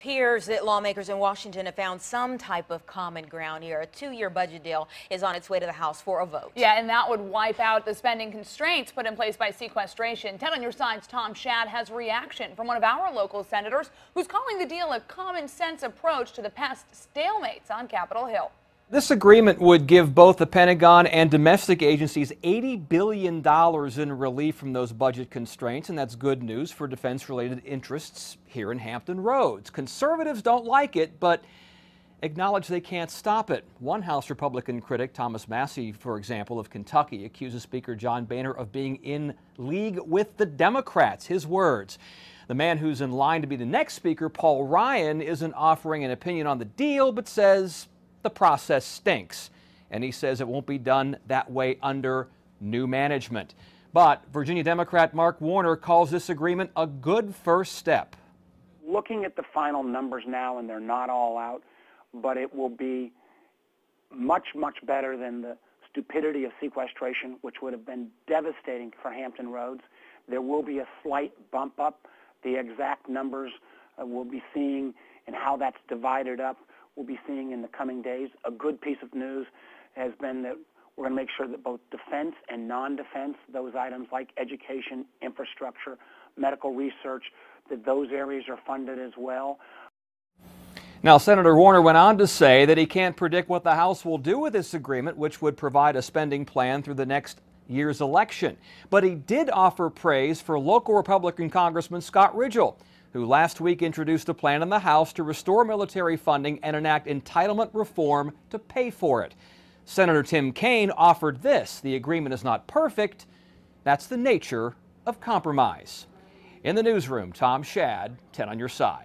appears that lawmakers in Washington have found some type of common ground here. A two-year budget deal is on its way to the House for a vote. Yeah, and that would wipe out the spending constraints put in place by sequestration. 10 on your side's Tom Schaad has reaction from one of our local senators who's calling the deal a common sense approach to the past stalemates on Capitol Hill. This agreement would give both the Pentagon and domestic agencies $80 billion in relief from those budget constraints, and that's good news for defense-related interests here in Hampton Roads. Conservatives don't like it, but acknowledge they can't stop it. One House Republican critic, Thomas Massie, for example, of Kentucky, accuses Speaker John Boehner of being in league with the Democrats. His words. The man who's in line to be the next speaker, Paul Ryan, isn't offering an opinion on the deal, but says the process stinks, and he says it won't be done that way under new management. But Virginia Democrat Mark Warner calls this agreement a good first step. Looking at the final numbers now, and they're not all out, but it will be much, much better than the stupidity of sequestration, which would have been devastating for Hampton Roads. There will be a slight bump up. The exact numbers we'll be seeing and how that's divided up we'll be seeing in the coming days. A good piece of news has been that we're going to make sure that both defense and non-defense, those items like education, infrastructure, medical research, that those areas are funded as well. Now, Senator Warner went on to say that he can't predict what the House will do with this agreement, which would provide a spending plan through the next year's election. But he did offer praise for local Republican Congressman Scott Ridgell, who last week introduced a plan in the House to restore military funding and enact entitlement reform to pay for it. Senator Tim Kaine offered this: the agreement is not perfect. That's the nature of compromise. In the newsroom, Tom Schaad, 10 on your side.